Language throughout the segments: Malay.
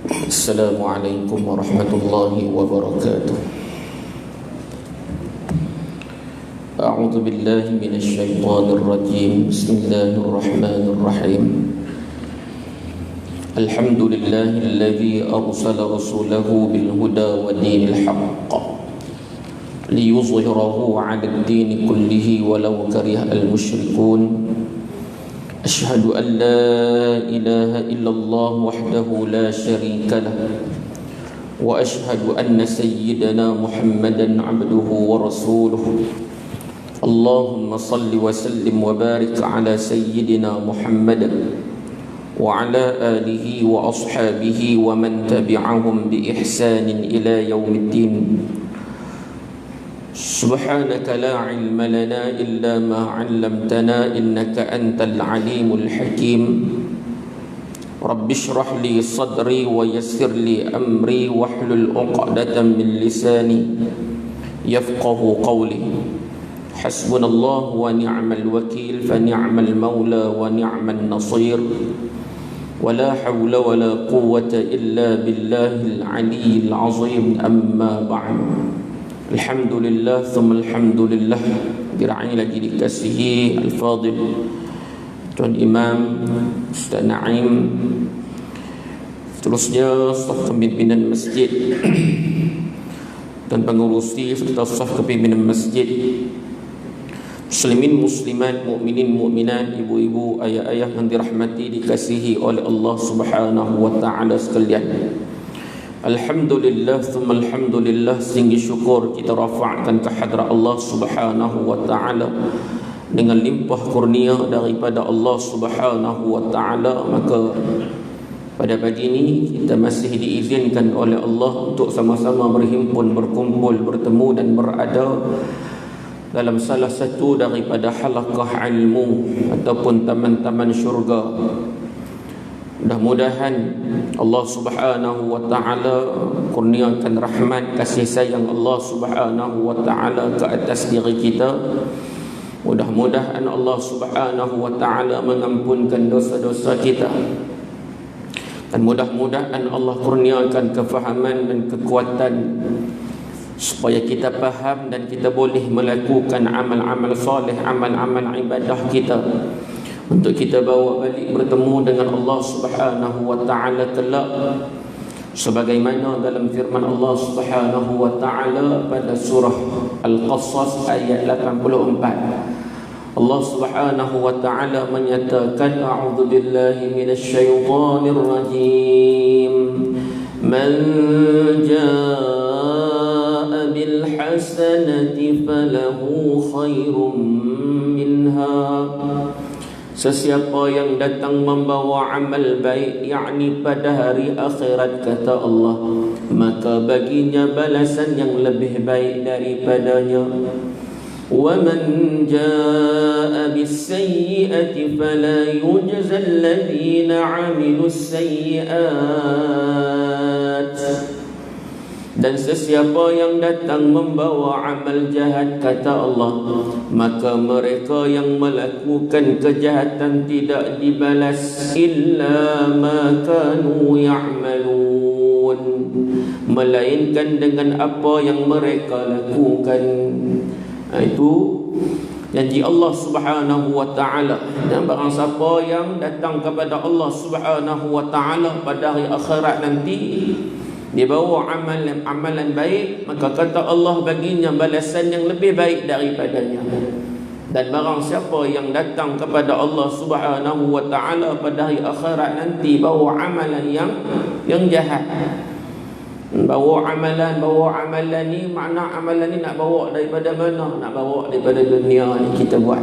السلام عليكم ورحمة الله وبركاته. أعوذ بالله من الشيطان الرجيم. بسم الله الرحمن الرحيم. الحمد لله الذي أرسل رسوله بالهدى ودين الحق ليظهره على الدين كله ولو كره المشركون. أشهد أن لا إله إلا الله وحده لا شريك له، وأشهد أن سيدنا محمدا عبده ورسوله. اللهم صل وسلم وبارك على سيدنا محمد وعلى آله وأصحابه ومن تبعهم بإحسان إلى يوم الدين. سبحانك لا علم لنا إلا ما علمتنا إنك أنت العليم الحكيم. رب اشرح لي صدري ويسر لي أمري واحلل عقدة من لساني يفقه قولي. حسبنا الله ونعم الوكيل، فنعم المولى ونعم النصير، ولا حول ولا قوة إلا بالله العلي العظيم. أما بعد، Alhamdulillah, thumma alhamdulillah. Diraih lagi dikasihi Al-Fadil Tuan Imam Ustaz Naim, seterusnya staf kepimpinan masjid dan pengurusi serta staf kepimpinan masjid, muslimin muslimat, mukminin mukminat, ibu-ibu, ayah-ayah yang dirahmati dikasihi oleh Allah Subhanahu wa taala sekalian. Alhamdulillah, thumma alhamdulillah, tinggi syukur kita rafa'kan ke hadrat Allah Subhanahu wa ta'ala dengan limpah kurnia daripada Allah Subhanahu wa ta'ala. Maka pada pagi ini kita masih diizinkan oleh Allah untuk sama-sama berhimpun, berkumpul, bertemu dan berada dalam salah satu daripada halaqah ilmu ataupun taman-taman syurga. Mudah-mudahan Allah Subhanahu wa ta'ala kurniakan rahmat kasih sayang Allah Subhanahu wa ta'ala ke atas diri kita. Mudah-mudahan Allah Subhanahu wa ta'ala mengampunkan dosa-dosa kita, dan mudah-mudahan Allah kurniakan kefahaman dan kekuatan supaya kita faham dan kita boleh melakukan amal-amal soleh, amal-amal ibadah kita, untuk kita bawa balik bertemu dengan Allah Subhanahu wa ta'ala kelak, sebagaimana dalam firman Allah Subhanahu wa ta'ala pada surah Al-Qasas ayat 84. Allah Subhanahu wa ta'ala menyatakan, a'udzu billahi minasyaitonir rajim, man jaa'a bil hasanati falahu khairum minha. Sesiapa yang datang membawa amal baik, yakni pada hari akhirat, kata Allah, maka baginya balasan yang lebih baik daripadanya. Wa man jaa'a bis-sayyi'ati fala yujza alladhina 'amilus sayyi'at. Dan sesiapa yang datang membawa amal jahat, kata Allah, maka mereka yang melakukan kejahatan tidak dibalas illa ma kanu ya'malun, melainkan dengan apa yang mereka lakukan. Itu janji Allah Subhanahu wa ta'ala. Dan barang siapa yang datang kepada Allah Subhanahu wa ta'ala pada hari akhirat nanti, dia bawa amalan baik, maka kata Allah baginya balasan yang lebih baik daripadanya. Dan barang siapa yang datang kepada Allah Subhanahu wa ta'ala pada hari akhirat nanti bawa amalan yang jahat, bawa amalan ni, makna amalan ni nak bawa daripada mana? Nak bawa daripada dunia ni kita buat.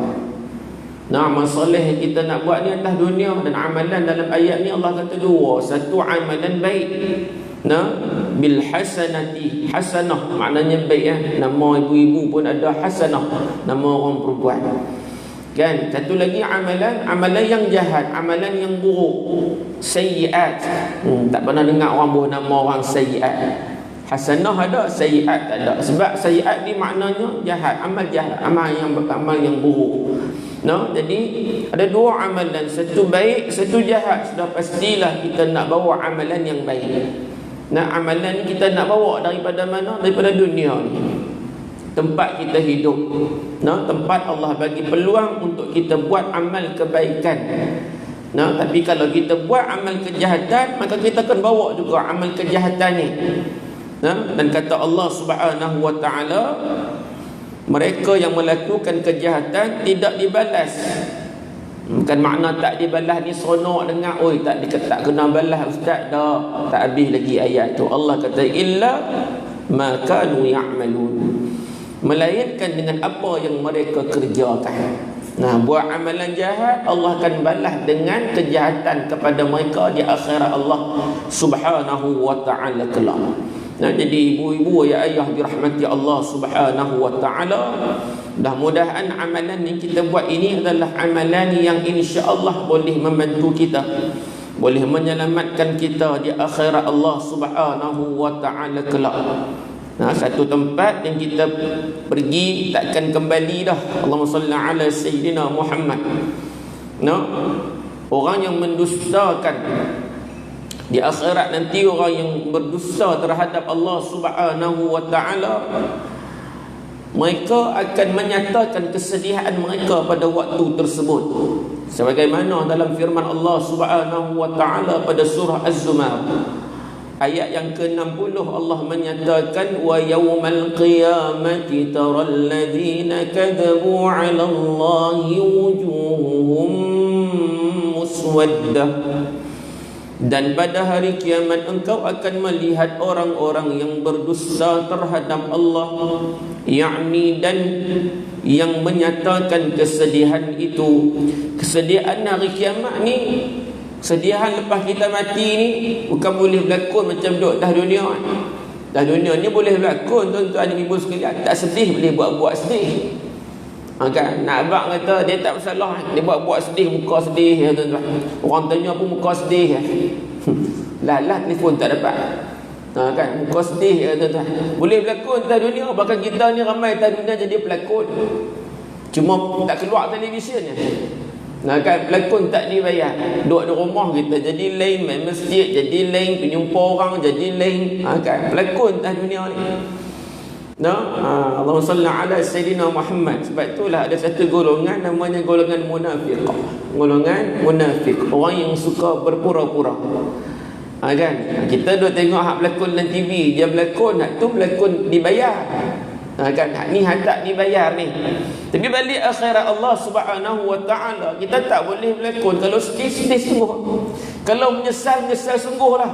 Nah, amal soleh kita nak buat ni atas dunia. Dan amalan dalam ayat ni Allah kata dua. Satu, amalan baik, bil hasanati, hasanah maknanya baik ya. Nama ibu-ibu pun ada hasanah, nama orang perempuan kan. Satu lagi amalan yang jahat, amalan yang buruk, sayyiat. Tak pernah dengar orang buat nama orang sayyiat. Hasanah ada, sayyiat tak ada. Sebab sayyiat ni maknanya jahat, amal jahat, amal yang buruk. No, jadi ada dua amalan, satu baik, satu jahat. Sudah pastilah kita nak bawa amalan yang baik. Nah, amalan ni kita nak bawa daripada mana? Daripada dunia ni, tempat kita hidup. No, tempat Allah bagi peluang untuk kita buat amal kebaikan. No, tapi kalau kita buat amal kejahatan, maka kita akan bawa juga amal kejahatan ni. No, dan kata Allah Subhanahu wa taala, mereka yang melakukan kejahatan tidak dibalas. Bukan makna tak dibalas ni seronok dengar, oi tak kena balas ustaz dah. Tak habis lagi ayat tu. Allah kata illa ma kanu ya'malun, melainkan dengan apa yang mereka kerjakan. Nah, buat amalan jahat, Allah akan balas dengan kejahatan kepada mereka di akhirat Allah Subhanahu wa ta'ala kelak. Nah, jadi ibu-ibu ya ayah dirahmati Allah Subhanahu wa taala, mudah-mudahan amalan yang kita buat ini adalah amalan yang insya-Allah boleh membantu kita, boleh menyelamatkan kita di akhirat Allah Subhanahu wa taala kelak. Nah, satu tempat yang kita pergi takkan kembali dah. Allahumma salli ala sayyidina Muhammad. Nah, orang yang mendustakan di akhirat nanti, orang yang berdosa terhadap Allah Subhanahu wa taala, mereka akan menyatakan kesedihan mereka pada waktu tersebut, sebagaimana dalam firman Allah Subhanahu wa taala pada surah Az-Zumar ayat yang ke-60. Allah menyatakan wa yaumal qiyamati taral ladzina kadzabu 'ala Allahi wujuhuhum muswaddah, dan pada hari kiamat engkau akan melihat orang-orang yang berdusta terhadap Allah, yakni dan yang menyatakan kesedihan itu. Kesedihan hari kiamat ni, kesedihan lepas kita mati ni, bukan boleh berlakon macam duduk atas dunia. Atas dunia ni boleh berlakon tuan-tuan dan ibu sekalian, tak sedih boleh buat-buat sedih. Kan, nak abang kata dia tak bersalah, dia buat sedih, muka sedih ya tuan-tuan. Orang tanya pun muka sedih ya. Lah telefon tak dapat. Kan, muka sedih ya tuan-tuan. Boleh berlakon atas dunia, bahkan kita ni ramai atas dunia jadi pelakon. Cuma tak keluar televisyennya. Kan, pelakon tak dibayar. Duduk di rumah kita jadi lain, main masjid jadi lain, penyumpa orang jadi lain. Kan, pelakon atas dunia ni. Allahumma salli ala sayyidina Muhammad. Sebab itulah ada satu golongan namanya golongan munafik. Golongan munafik, orang yang suka berpura-pura. Kan, kita duk tengok hak berlakon dalam TV, dia berlakon, hak tu berlakon dibayar. Kan, hak ni hak tak dibayar ni. Tapi balik akhirat Allah Subhanahu wa taala, kita tak boleh berlakon. Kalau sedih sungguh, kalau menyesal sungguhlah,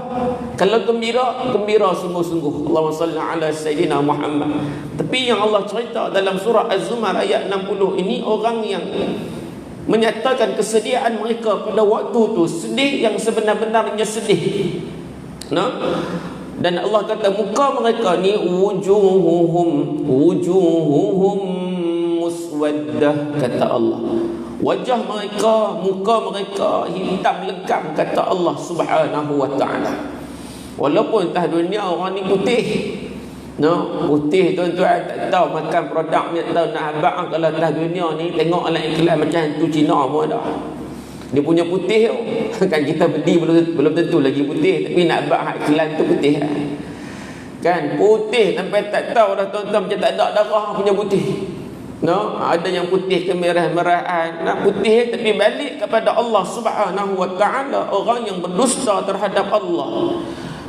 kalau gembira sungguh-sungguh. Allahumma salli ala sayyidina Muhammad. Tapi yang Allah cerita dalam surah Az-Zumar ayat 60 ini, orang yang menyatakan kesedihan mereka pada waktu tu, sedih yang sebenar-benarnya sedih. Dan Allah kata muka mereka ni wujuhuhum muswaddah, kata Allah. Wajah mereka, muka mereka hitam legam, kata Allah Subhanahu wa taala. Walaupun atas dunia orang ni putih. Putih tuan-tuan, tak tahu makan produk ni, tak tahu nak habaq. Kalau atas dunia ni tengok alat iklan macam tu Cina pun ada. Dia punya putih kan, kita beli belum tentu lagi putih, tapi nak habaq iklan tu putih kan, putih sampai tak tahu dah tuan-tuan, macam tak ada darah punya putih. Ada yang putih kemerah-merahan, nak putih. Tapi balik kepada Allah Subhanahu wa taala, orang yang berdusta terhadap Allah,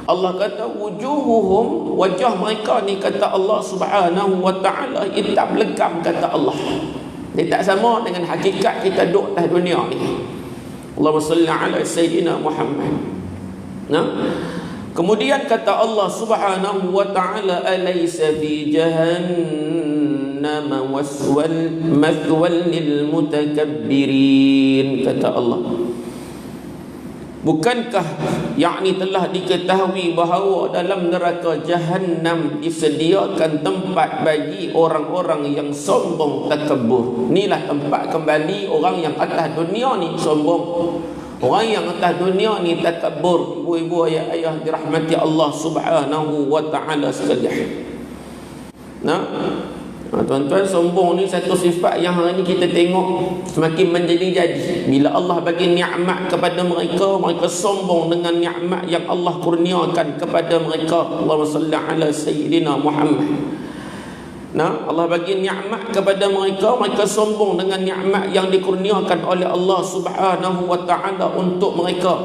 Allah kata wujuhuhum, wajah mereka ni, kata Allah Subhanahu wa taala, hitam legam, kata Allah. Dia tak sama dengan hakikat kita duduk atas dunia ni. Allahumma salli ala sayyidina Muhammad. Kemudian kata Allah Subhanahu wa taala, alaysa fi jahannam mathwal lil mutakabbirin, kata Allah. Bukankah yakni telah diketahui bahawa dalam neraka Jahannam disediakan tempat bagi orang-orang yang sombong takabur. Inilah tempat kembali orang yang atas dunia ni sombong. Orang yang atas dunia ni takabur. Ibu-ibu, ayah-ayah dirahmati Allah Subhanahu wa taala sekalian. Tuan-tuan, sombong ni satu sifat yang hari ni kita tengok semakin menjadi-jadi. Bila Allah bagi nikmat kepada mereka, mereka sombong dengan nikmat yang Allah kurniakan kepada mereka. Allahumma salli ala sayyidina Muhammad. Allah bagi nikmat kepada mereka, mereka sombong dengan nikmat yang dikurniakan oleh Allah Subhanahu wa taala untuk mereka.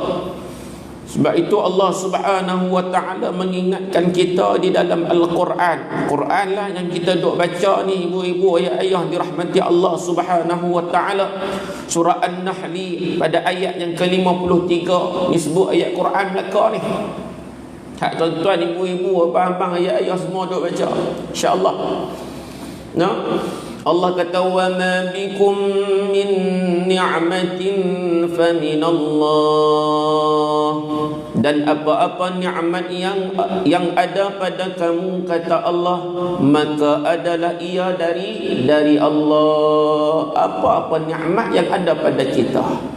Sebab itu Allah Subhanahu wa taala mengingatkan kita di dalam Al-Quran. Quran lah yang kita duk baca ni, ibu-ibu, ayah-ayah dirahmati Allah Subhanahu wa taala. Surah An-Nahl pada ayat yang ke-53 ni sebut ayat Quran belaka ni. Hak tuan-tuan, ibu-ibu, abang-abang, ayah-ayah semua duk baca, insya-Allah. Allah kata, wa ma bikum min ni'matin fa min Allah. Dan apa-apa nikmat yang ada pada kamu, kata Allah, maka adalah ia dari Allah. Apa-apa nikmat yang ada pada kita,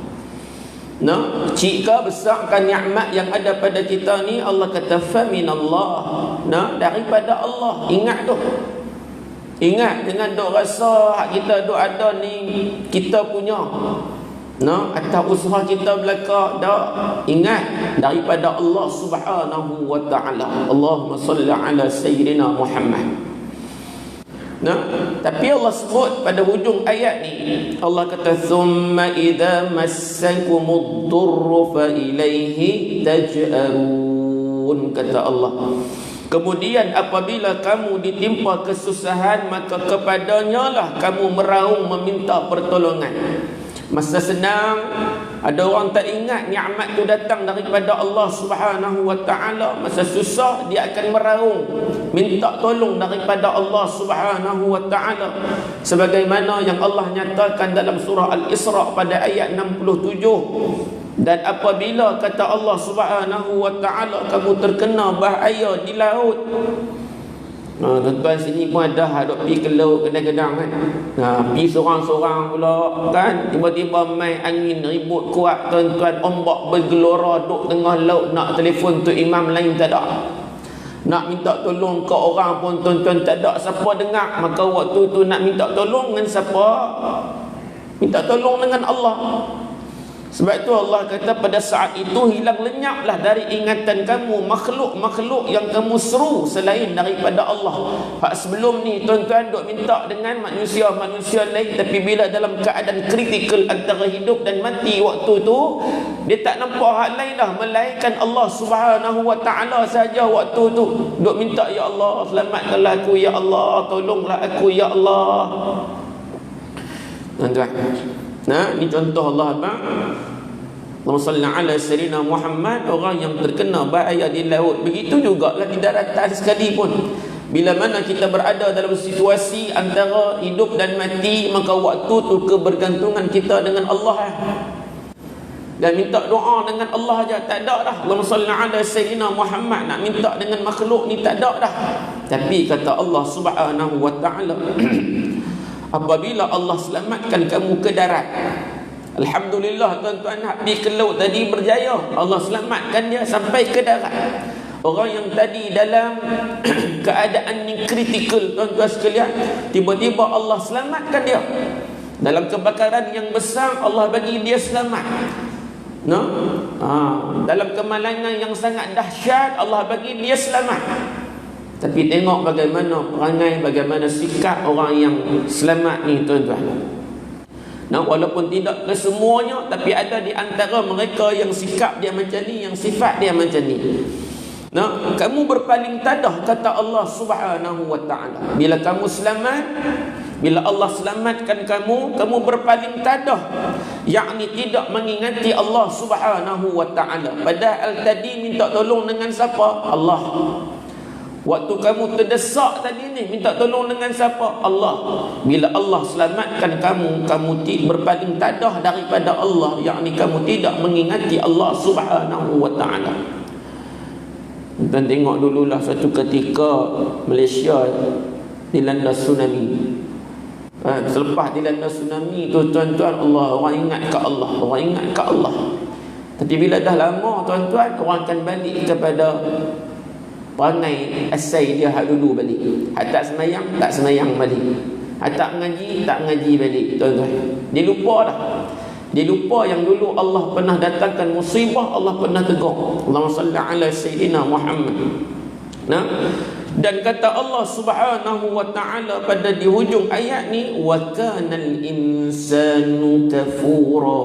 jika besarkan nikmat yang ada pada kita ni, Allah kata fa min Allah, daripada Allah. Ingat tu. Ingat, dengan duk rasa hak kita duk ada ni kita punya, atas usaha kita belaka, dak. Ingat, daripada Allah Subhanahu wa taala. Allahumma salli ala sayyidina Muhammad. Tapi Allah sebut pada hujung ayat ni, Allah kata, thumma idza massakumud durru fa ilaihi taj'arun, kata Allah. Kemudian apabila kamu ditimpa kesusahan, maka kepadanya lah kamu meraung meminta pertolongan. Masa senang, ada orang tak ingat nikmat tu datang daripada Allah Subhanahu wa taala. Masa susah, dia akan meraung minta tolong daripada Allah Subhanahu wa taala, sebagaimana yang Allah nyatakan dalam surah Al-Isra pada ayat 67. Dan apabila, kata Allah Subhanahu wa taala, kamu terkena bahaya di laut. Tuan-tuan, sini pun ada hadap pergi ke laut kadang-kadang kan. Pergi seorang-seorang pula kan, tiba-tiba main angin ribut kuat, tuan-tuan, ombak bergelora duk tengah laut, nak telefon tu imam lain tak ada, nak minta tolong ke orang pun tuan-tuan tak ada siapa dengar. Maka waktu tu nak minta tolong dengan siapa? Minta tolong dengan Allah. Sebab itu Allah kata, pada saat itu hilang lenyaplah dari ingatan kamu makhluk-makhluk yang kamu seru selain daripada Allah. Hak sebelum ni tuan-tuan duk minta dengan manusia-manusia lain, tapi bila dalam keadaan kritikal antara hidup dan mati waktu tu, dia tak nampak hak lain dah melainkan Allah Subhanahu wa taala saja. Waktu tu duk minta, ya Allah selamatkanlah aku, ya Allah tolonglah aku, ya Allah. Tuan-tuan, ini contoh Allah apa? Allahumma salli ala sayyidina Muhammad, orang yang terkena bahaya di laut. Begitu jugalah di daratan sekali pun. Bila mana kita berada dalam situasi antara hidup dan mati, maka waktu tu kebergantungan kita dengan Allah dan minta doa dengan Allah aja, tak ada dah. Allahumma salli ala sayyidina Muhammad, nak minta dengan makhluk ni tak ada dah. Tapi kata Allah Subhanahu wa taala, apabila Allah selamatkan kamu ke darat, alhamdulillah tuan-tuan, nak pergi ke laut tadi berjaya, Allah selamatkan dia sampai ke darat. Orang yang tadi dalam keadaan ni kritikal, tuan-tuan sekalian, tiba-tiba Allah selamatkan dia. Dalam kebakaran yang besar, Allah bagi dia selamat. Dalam kemalangan yang sangat dahsyat, Allah bagi dia selamat. Tapi tengok bagaimana perangai, bagaimana sikap orang yang selamat ni tuan-tuan. Walaupun tidak kesemuanya, tapi ada di antara mereka yang sikap dia macam ni, yang sifat dia macam ni. Kamu berpaling tadah, kata Allah Subhanahu wa taala. Bila kamu selamat, bila Allah selamatkan kamu, kamu berpaling tadah, yakni tidak mengingati Allah Subhanahu wa taala. Padahal tadi minta tolong dengan siapa? Allah. Waktu kamu terdesak tadi ni, minta tolong dengan siapa? Allah. Bila Allah selamatkan kamu, kamu berpaling tadah daripada Allah, yakni kamu tidak mengingati Allah Subhanahu wa taala. Dan tengok dululah satu ketika Malaysia dilanda tsunami. Selepas dilanda tsunami tu tuan-tuan, orang ingat ke Allah, orang ingat ke Allah. Tapi bila dah lama tuan-tuan, orang akan balik kepada perangai asai dia hak dulu balik. Hak tak semayang balik. Hak tak mengaji balik, tuan-tuan. Dia lupa dah. Dia lupa yang dulu Allah pernah datangkan musibah, Allah pernah tegur. Allahumma salli ala sayyidina Muhammad. Nah, dan kata Allah Subhanahu wa taala pada di hujung ayat ni, wa kanal insanu kafura.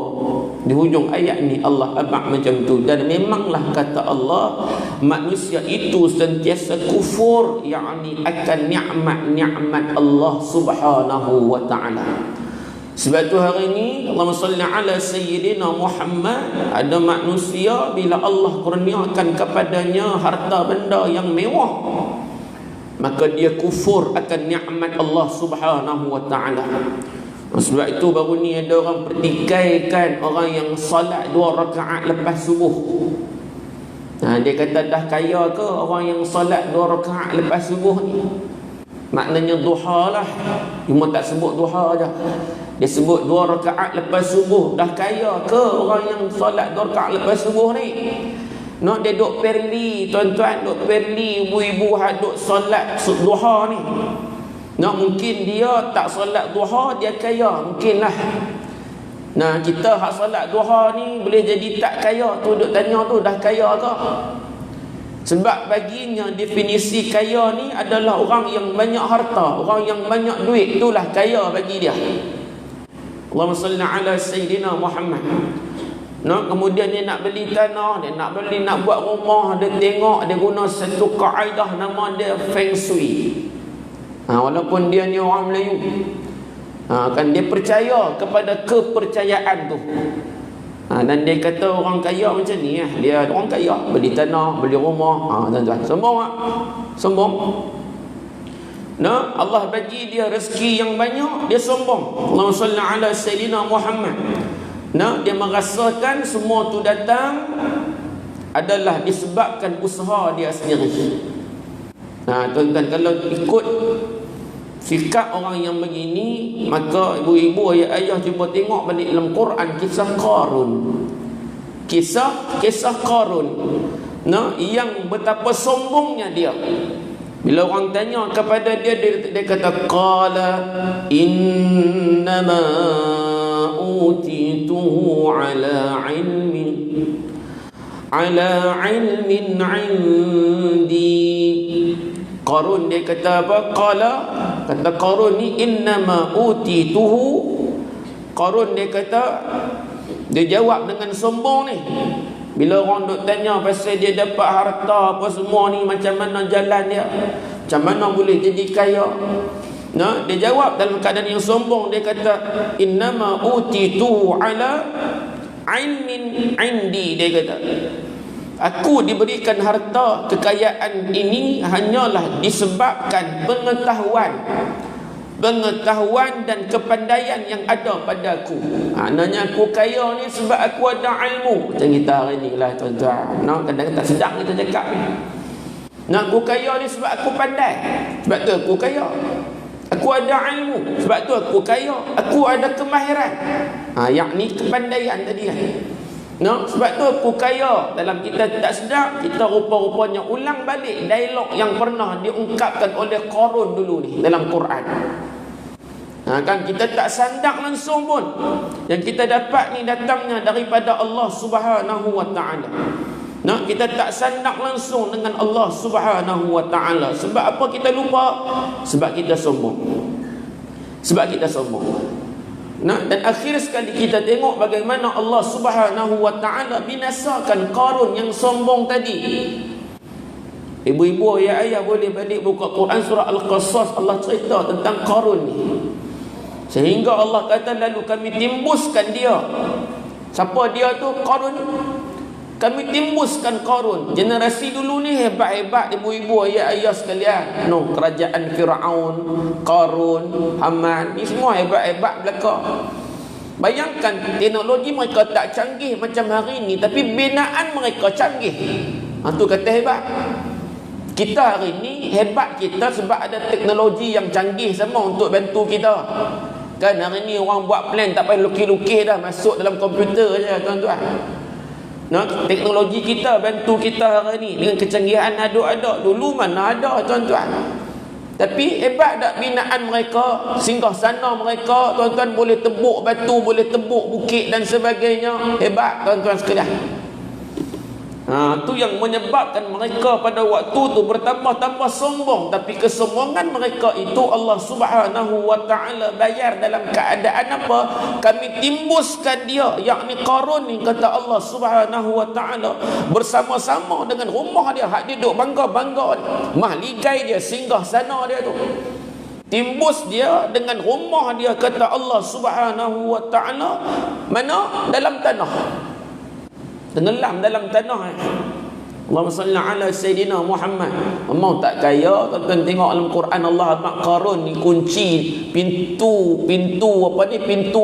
Di hujung ayat ni Allah abad macam tu. Dan memanglah kata Allah, manusia itu sentiasa kufur, yakni akan nikmat-nikmat Allah Subhanahu wa taala. Sebab tu hari ni Allahumma salli ala sayyidina Muhammad, ada manusia bila Allah kurniakan kepadanya harta benda yang mewah, maka dia kufur akan nikmat Allah Subhanahu wa taala. Sebab itu baru ni ada orang pertikaikan orang yang salat 2 rakaat lepas subuh. Dia kata dah kaya ke orang yang salat 2 rakaat lepas subuh ni? Maknanya duha lah, cuma tak sebut duha aja. Dia sebut 2 rakaat lepas subuh. Dah kaya ke orang yang solat 2 rakaat lepas subuh ni? No, dia duk perli, tuan-tuan, duk perli ibu-ibu hak duk solat duha ni. No, mungkin dia tak solat duha dia kaya, mungkinlah. Nah, kita hak solat duha ni boleh jadi tak kaya tu, duk tanya tu dah kaya ke? Sebab baginya definisi kaya ni adalah orang yang banyak harta, orang yang banyak duit, itulah kaya bagi dia. Allahumma salli ala sayyidina Muhammad. Kemudian dia nak beli tanah, dia nak buat rumah, dia tengok, dia guna satu kaedah nama dia Feng Shui. Walaupun dia ni orang Melayu, kan dia percaya kepada kepercayaan tu. Dan dia kata orang kaya macam ni, dia orang kaya, beli tanah, beli rumah. Tuan-tuan, sombong tak? Sombong. Allah bagi dia rezeki yang banyak, dia sombong. Allahumma salli ala sayyidina Muhammad. Dia merasakan semua tu datang adalah disebabkan usaha dia sendiri. Tuan-tuan, kalau ikut sikap orang yang begini, maka ibu-ibu, ayah-ayah cuba tengok balik dalam Quran kisah Qarun. Kisah Qarun. Yang betapa sombongnya dia. Bila orang tanya kepada dia, dia kata qala innama utituhu ala ilmin indi. Qarun dia kata apa? Kata Qarun ni innama utituhu. Qarun dia kata, dia jawab dengan sombong ni. Bila orang duk tanya pasal dia dapat harta apa semua ni, macam mana jalan dia, macam mana boleh jadi kaya, dia jawab dalam keadaan yang sombong. Dia kata innama utitu ala ilmin indi. Dia kata, aku diberikan harta kekayaan ini hanyalah disebabkan pengetahuan dan kepandaian yang ada padaku. Maknanya aku kaya ni sebab aku ada ilmu. Macam kita hari ni lah, tuan-tuan. Kadang-kadang tak sedap kita cakap ni. Aku kaya ni sebab aku pandai, sebab tu aku kaya. Aku ada ilmu, sebab tu aku kaya. Aku ada kemahiran, yakni kepandaian tadi kan. Sebab tu aku kaya. Dalam kita tak sedap, kita rupa-rupanya ulang balik dialog yang pernah diungkapkan oleh Qarun dulu ni dalam Quran. Kan kita tak sandak langsung pun. Yang kita dapat ni datangnya daripada Allah Subhanahu wa taala. Kita tak sandak langsung dengan Allah Subhanahu wa taala. Sebab apa kita lupa? Sebab kita sombong. Dan akhir sekali kita tengok bagaimana Allah Subhanahu wa taala binasakan Qarun yang sombong tadi. Ibu-ibu, ayah boleh balik buka Quran surah Al-Qasas, Allah cerita tentang Qarun ni. Sehingga Allah kata lalu kami timbuskan dia. Siapa dia tu? Qarun. Kami timbuskan Qarun. Generasi dulu ni hebat-hebat, ibu-ibu, ayah-ayah sekalian. Kerajaan Fir'aun, Qarun, Haman, ni semua hebat-hebat belaka. Bayangkan teknologi mereka tak canggih macam hari ni, tapi binaan mereka canggih. Tu kata hebat. Kita hari ni hebat kita sebab ada teknologi yang canggih sama untuk bantu kita. Kan hari ni orang buat plan tak payah lukis-lukis dah, masuk dalam komputer je, tuan-tuan. Teknologi kita bantu kita hari ni dengan kecanggihan ada. Dulu mana ada, tuan-tuan. Tapi hebat tak binaan mereka, singgah sana mereka, tuan-tuan, boleh tebuk batu, boleh tebuk bukit dan sebagainya. Hebat, tuan-tuan sekalian. Tu yang menyebabkan mereka pada waktu tu bertambah-tambah sombong. Tapi kesombongan mereka itu Allah Subhanahu wa ta'ala bayar dalam keadaan apa? Kami timbuskan dia, yakni Qarun ni, kata Allah Subhanahu wa ta'ala, bersama-sama dengan rumah dia, hak dia duk bangga-bangga, mahligai dia, singgah sana dia tu, timbus dia dengan rumah dia, kata Allah Subhanahu wa ta'ala, mana? Dalam tanah, tenggelam dalam tanah. Allahumma salli ala Sayyidina Muhammad. Mau tak kaya, tuan-tuan tengok dalam Quran Allah abad Qarun ni kunci pintu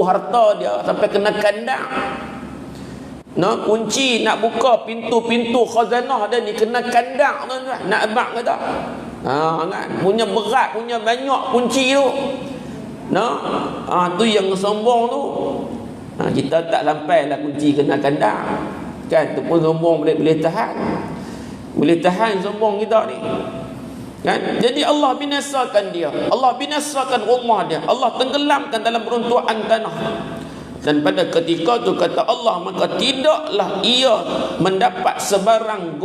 harta dia sampai kena kandang. Kunci nak buka pintu khazanah dia ni kena kandang, tuan-tuan. Nak abad ke tak? Kan? Punya berat, punya banyak kunci tu. Tu yang sombong tu. Kita tak sampailah kunci kena kandang. Kan, tu pun sombong boleh tahan. Boleh tahan sombong kita ni. Kan? Jadi Allah binasakan dia. Allah binasakan rumah dia. Allah tenggelamkan dalam runtuhan tanah. Dan pada ketika tu kata Allah, maka tidaklah ia mendapat sebarang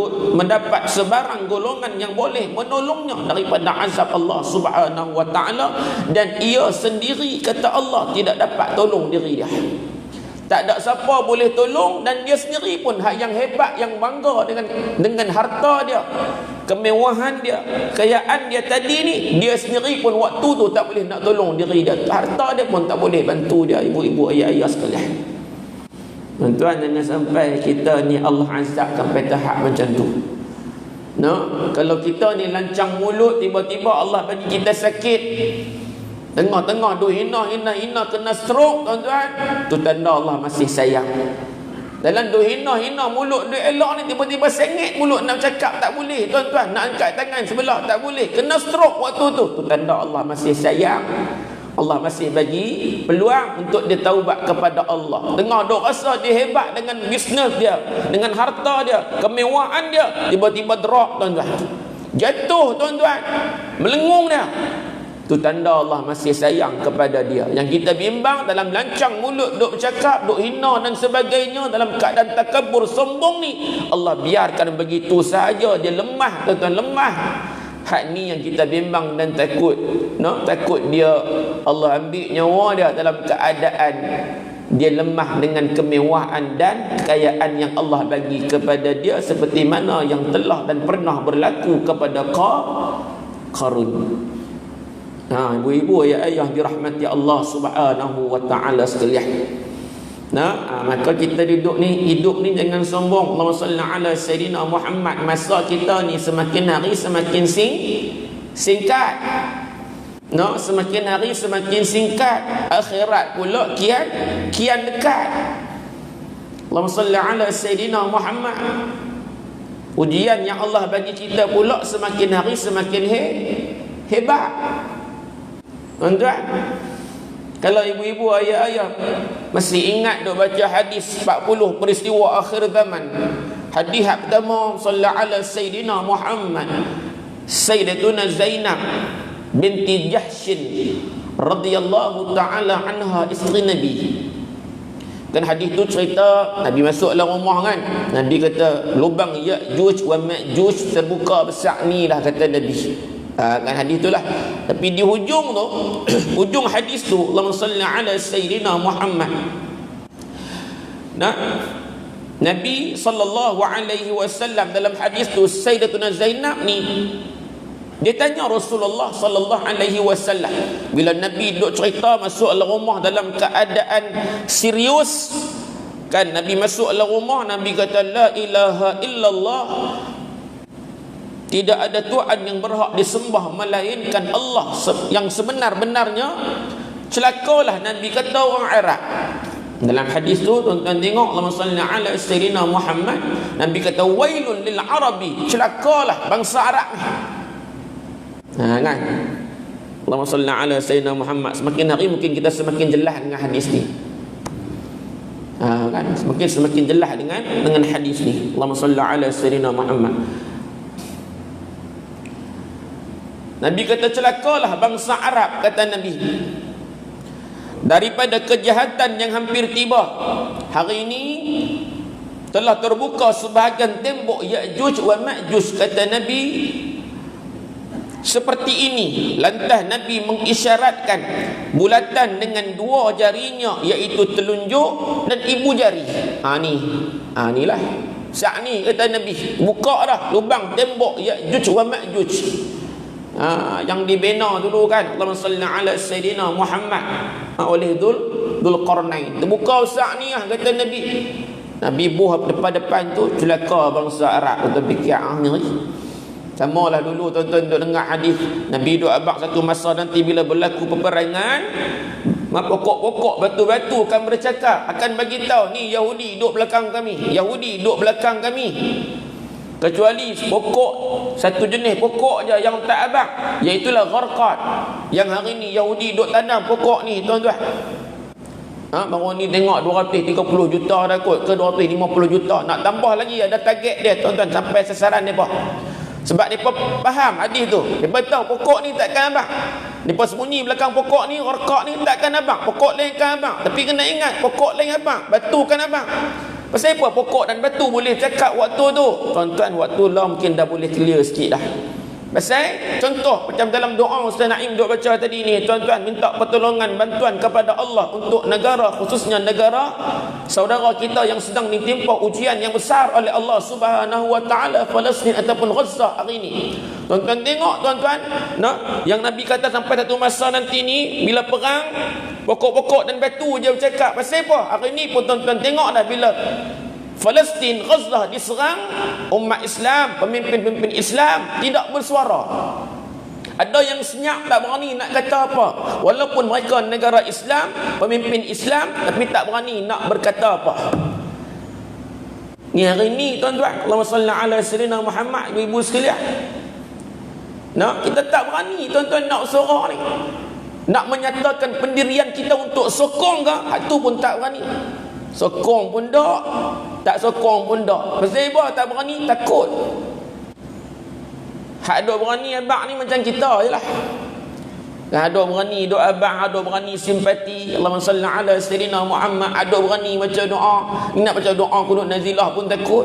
golongan yang boleh menolongnya daripada azab Allah Subhanahu wa ta'ala, dan ia sendiri, kata Allah, tidak dapat tolong diri dia. Tak ada siapa boleh tolong, dan dia sendiri pun yang hebat, yang bangga dengan harta dia, kemewahan dia, kekayaan dia tadi ni, dia sendiri pun waktu tu tak boleh nak tolong diri dia. Harta dia pun tak boleh bantu dia, ibu-ibu, ayah-ayah sekalian. Tuan-tuan, jangan sampai kita ni Allah azab sampai tahap macam tu. Kalau kita ni lancang mulut, tiba-tiba Allah bagi kita sakit, tengah-tengah duk hina kena stroke, tuan-tuan, tu tanda Allah masih sayang. Dalam duk hina mulut duk elok ni, tiba-tiba sengit mulut, nak cakap tak boleh, tuan-tuan, nak angkat tangan sebelah tak boleh, kena stroke waktu tu tanda Allah masih sayang. Allah masih bagi peluang untuk dia taubat kepada Allah. Tengah duk rasa dia hebat dengan bisnes dia, dengan harta dia, kemewahan dia, tiba-tiba drop, tuan-tuan, jatuh, tuan-tuan, melengung dia. Tu tanda Allah masih sayang kepada dia. Yang kita bimbang dalam lancang mulut, duk bercakap, duk hina dan sebagainya, dalam keadaan takabur, sombong ni, Allah biarkan begitu sahaja. Dia lemah, tuan-tuan, lemah. Hak ni yang kita bimbang dan takut. Takut dia, Allah ambil nyawa dia dalam keadaan dia lemah dengan kemewahan dan kekayaan yang Allah bagi kepada dia, seperti mana yang telah dan pernah berlaku kepada Qarun. Ibu-ibu, ayah dirahmati Allah Subhanahu wa ta'ala sekalian. Maka kita hidup ni jangan sombong. Allahumma salli ala Sayyidina Muhammad. Masa kita ni semakin hari semakin singkat. Semakin hari semakin singkat. Akhirat pula kian dekat. Allahumma salli ala Sayyidina Muhammad. Ujian yang Allah bagi kita pula semakin hari semakin hebat. Tuan-tuan, kalau ibu-ibu, ayah-ayah masih ingat duk baca hadis 40 peristiwa akhir zaman. Hadis pertama, sallallahu ala Sayyidina Muhammad, Sayyidatuna Zainab binti Jahshin radhiyallahu ta'ala anha, isteri Nabi. Kan hadis tu cerita Nabi masuk dalam rumah, kan, Nabi kata lubang Ya'juj wa Ma'juj terbuka besar ni lah, kata Nabi. Kan hadis itulah. Tapi di hujung tu, hujung hadis tu, Allahumma salli ala Sayyidina Muhammad. Nabi sallallahu alaihi wasallam dalam hadis tu, Sayyidatuna Zainab ni, dia tanya Rasulullah sallallahu alaihi wasallam, bila Nabi duk cerita masuk dalam rumah dalam keadaan serius, kan, Nabi masuk dalam rumah, Nabi kata la ilaha illallah, tidak ada Tuhan yang berhak disembah melainkan Allah yang sebenar-benarnya. Celakalah, Nabi kata orang Arab. Dalam hadis tu, tuan-tuan tengok, Allahumma salli ala Sayyidina Muhammad, Nabi kata wailun lil arabi, celakalah bangsa Arab. Kan, Allahumma salli ala Sayyidina Muhammad. Semakin hari mungkin kita semakin jelas dengan hadis ni. Kan semakin jelas dengan hadis ni. Allahumma salli ala sayyidina Muhammad. Nabi kata, celakalah bangsa Arab, kata Nabi, daripada kejahatan yang hampir tiba. Hari ini telah terbuka sebahagian tembok Ya'juj wa Ma'juj, kata Nabi, seperti ini. Lantas Nabi mengisyaratkan bulatan dengan dua jarinya, iaitu telunjuk dan ibu jari. Inilah saat ni, kata Nabi, buka dah lubang tembok Ya'juj wa Ma'juj. Yang dibina dulu kan, Allahumma salli ala sayyidina Muhammad, oleh Dzulqarnain. Terbuka saat ni, kata Nabi. Nabi buah depan-depan tu, celaka bangsa Arab. Kata fikir ni sama lah dulu tuan-tuan duk dengar hadis Nabi duk abang satu masa nanti bila berlaku peperangan, pokok-pokok batu-batu akan bercakap, akan bagi tahu ni Yahudi duk belakang kami, Yahudi duk belakang kami. Kecuali pokok, satu jenis pokok je yang tak abang, iaitulah gharqad, yang hari ni Yahudi duk tanam pokok ni tuan-tuan. Baru ni tengok 230 juta dah kot, ke 250 juta, nak tambah lagi, ada target dia tuan-tuan sampai sasaran mereka. Sebab mereka faham hadis tu, mereka tahu pokok ni takkan abang, mereka sembunyi belakang pokok ni, gharqad ni takkan abang, pokok lain kan abang. Tapi kena ingat, pokok lain abang, batu kan abang. Pasal apa pokok dan batu boleh cakap waktu tu? Tuan-tuan, waktu lah mungkin dah boleh clear sikit dah. Pasal contoh macam dalam doa Ustaz Naim duk baca tadi ni, tuan-tuan minta pertolongan, bantuan kepada Allah untuk negara, khususnya negara saudara kita yang sedang ditimpa ujian yang besar oleh Allah Subhanahu wa taala, Palestin ataupun Gaza hari ini. Tuan-tuan tengok tuan-tuan, yang Nabi kata sampai satu masa nanti ni bila perang, pokok-pokok dan batu je bercakap. Pasal apa? Hari ni pun tuan-tuan tengok dah, bila Palestin, Gaza diserang, umat Islam, pemimpin-pemimpin Islam tidak bersuara. Ada yang senyap, tak berani nak kata apa, walaupun mereka negara Islam, pemimpin Islam, tapi tak berani nak berkata apa. Ni hari ni tuan-tuan, Allahumma salli ala sayyidina Muhammad, ibu-ibu sekalian, kita tak berani tuan-tuan nak suara ni, nak menyatakan pendirian kita untuk sokong ke, itu pun tak berani. Sokong pun tak sokong pun tak. Pasal apa tak berani? Takut. Hak duk berani abang ni macam kita je lah. Ada berani duk abang, ada berani simpati, Allahumma salli ala sayyidina Muhammad, ada berani baca doa. Ni nak baca doa kunut nazilah pun takut.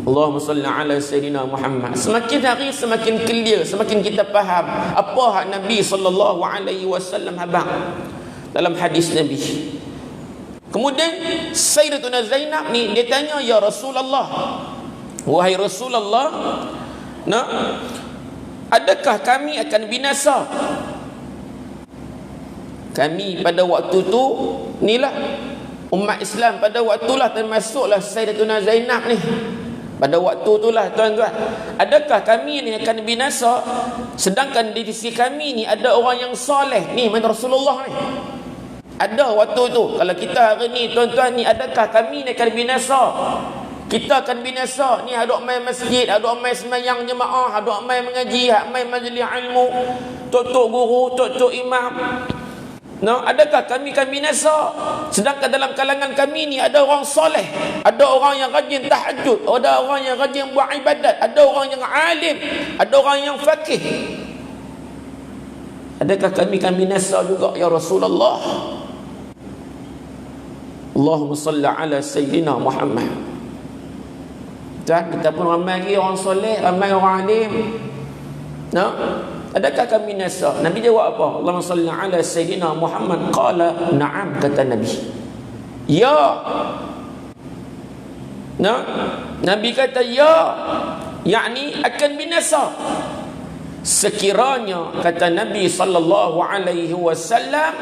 Allahumma salli ala sayyidina Muhammad. Semakin hari semakin clear, semakin kita faham apa hak Nabi sallallahu alaihi wasallam abang dalam hadis Nabi. Kemudian Sayyidatuna Zainab ni dia tanya, ya Rasulullah, wahai Rasulullah, adakah kami akan binasa? Kami pada waktu tu nilah umat Islam pada waktulah, termasuklah Sayyidatuna Zainab ni. Pada waktu itulah tuan-tuan, adakah kami ni akan binasa sedangkan di sisi kami ni ada orang yang soleh ni macam Rasulullah ni? Ada waktu tu. Kalau kita hari ni tuan-tuan ni, adakah kami ni akan binasa? Kita akan binasa ni, haduk main masjid, haduk main sembahyang jemaah, haduk main mengaji, haduk main majlis ilmu, tok-tok guru, tok-tok imam. Adakah kami akan binasa sedangkan dalam kalangan kami ni ada orang soleh, ada orang yang rajin tahajud, ada orang yang rajin buat ibadat, ada orang yang alim, ada orang yang faqih. Adakah kami akan binasa juga ya Rasulullah? Allahumma salli ala sayyidina Muhammad. Dan kita pun ramai lagi orang soleh, ramai orang alim. Adakah kami binasa? Nabi jawab apa? Allahumma salli ala sayyidina Muhammad. Qala na'am, kata Nabi. Ya. Nabi kata ya, yakni akan binasa. Sekiranya, kata Nabi sallallahu alaihi wasallam,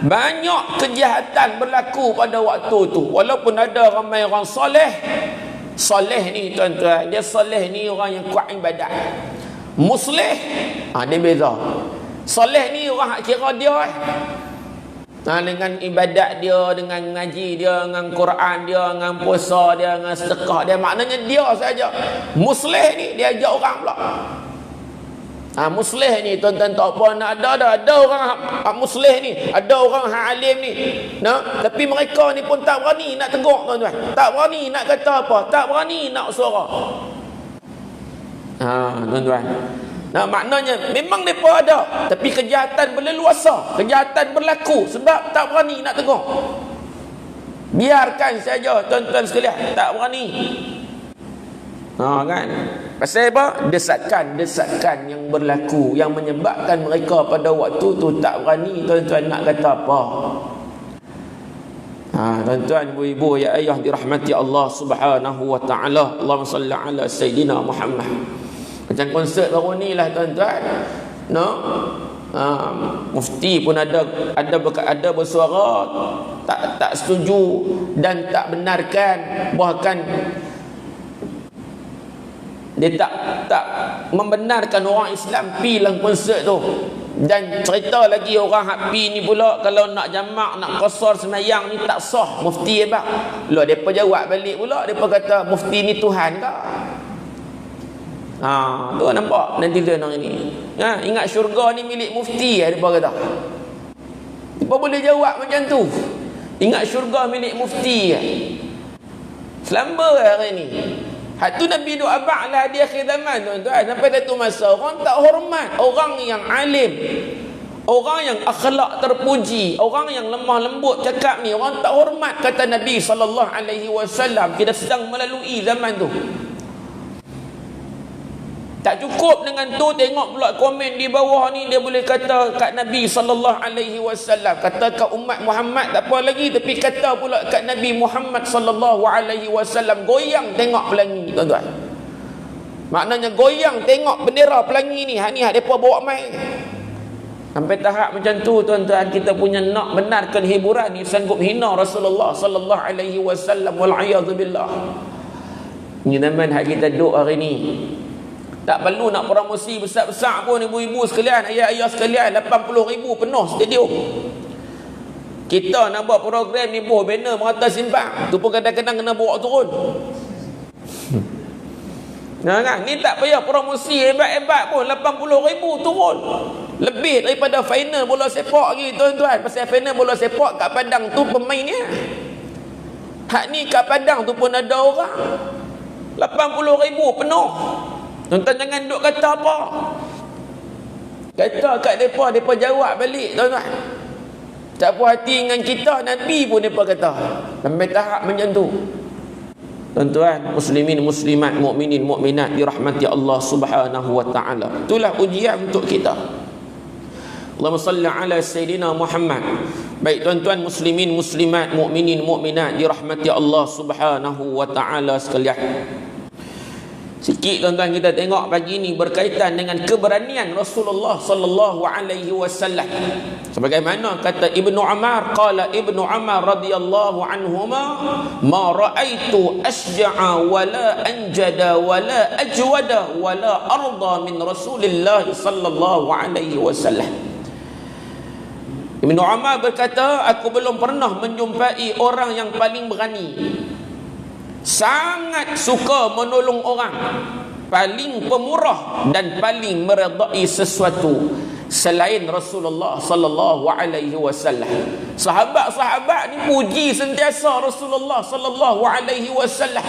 banyak kejahatan berlaku pada waktu tu, walaupun ada ramai orang soleh. Soleh ni tuan-tuan, dia soleh ni orang yang kuat ibadat. Muslih, dia beza. Soleh ni orang hak kira dia dengan ibadat dia, dengan ngaji dia, dengan Quran dia, dengan puasa dia, dengan sedekah dia, maknanya dia saja. Muslih ni dia ajak orang pula. Muslih ni tuan-tuan tak apa nak ada orang muslih ni, ada orang alim ni. Tapi mereka ni pun tak berani nak tegur tuan-tuan. Tak berani nak kata apa, tak berani nak suara. Tuan-tuan. Maknanya memang mereka ada, tapi kejahatan berleluasa, kejahatan berlaku sebab tak berani nak tegur. Biarkan saja tuan-tuan sekalian, tak berani. Kan? Pasal apa? Desakan yang berlaku yang menyebabkan mereka pada waktu tu tak berani tuan-tuan nak kata apa. Tuan-tuan, ibu-ibu, ya ayah dirahmati Allah Subhanahu wa taala. Allahumma salli ala sayidina Muhammad. Macam konsert baru ni lah tuan-tuan. Mufti pun ada bersuara tak setuju dan tak benarkan, bahkan dia tak membenarkan orang Islam pi dalam konsert tu. Dan cerita lagi orang hak pi ni pula kalau nak jamak, nak qasar semayang ni tak sah. Mufti hebat. Depa jawab balik pula, depa kata mufti ni Tuhan ke? Tu nampak netizen orang ni. Ingat syurga ni milik mufti depa kata. Depa boleh jawab macam tu. Ingat syurga milik mufti. Selamba hari ni. Hatu Nabi doa ba'lah di akhir zaman tuan-tuan. Sampai satu masa orang tak hormat orang yang alim, orang yang akhlak terpuji, orang yang lemah lembut cakap ni, orang tak hormat, kata Nabi SAW. Kita sedang melalui zaman tu. Tak cukup dengan tu, tengok pula komen di bawah ni, dia boleh kata kat Nabi SAW, kata kat umat Muhammad tak apa lagi, tapi kata pula kat Nabi Muhammad SAW, goyang tengok pelangi tuan-tuan. Maknanya goyang tengok bendera pelangi ni, ni depa bawa mai. Sampai tahap macam tu tuan-tuan, kita punya nak benarkan hiburan ni sanggup hina Rasulullah SAW, wal a'yadzu billah. Ini zaman hak kita duduk hari ni. Tak perlu nak promosi besar-besar pun ibu-ibu sekalian, ayah-ayah sekalian. 80,000 penuh stadium. Kita nak buat program ni buh banner merata simpang, tu pun kadang-kadang kena bawa turun. Kan? Ni tak payah promosi hebat-hebat pun, 80,000 turun. Lebih daripada final bola sepak lagi tuan-tuan. Pasal final bola sepak kat Padang tu pemainnya. Hak ni kat Padang tu pun ada orang. 80,000 penuh. Tuan-tuan jangan duk kata apa. Kata kat mereka, mereka jawab balik tuan-tuan. Tak puas hati dengan kita, Nabi pun mereka kata. Sampai tahap macam tu. Tuan-tuan, muslimin, muslimat, mukminin, mukminat dirahmati Allah Subhanahu wa taala. Itulah ujian untuk kita. Allahumma salli ala sayidina Muhammad. Baik tuan-tuan, muslimin, muslimat, mukminin, mukminat dirahmati Allah Subhanahu wa taala sekalian. Sikit tuan-tuan kita tengok pagi ni berkaitan dengan keberanian Rasulullah sallallahu alaihi wasallam. Sebagaimana kata Ibnu Umar, qala Ibnu Umar radhiyallahu anhuma, ma ra'aitu asja'a wala anjada wala ajwada wala arda min Rasulillah sallallahu alaihi wasallam. Ibnu Umar berkata, aku belum pernah menjumpai orang yang paling berani, sangat suka menolong orang, paling pemurah dan paling meredai sesuatu selain Rasulullah sallallahu alaihi wasallam. Sahabat-sahabat ni puji sentiasa Rasulullah sallallahu alaihi wasallam.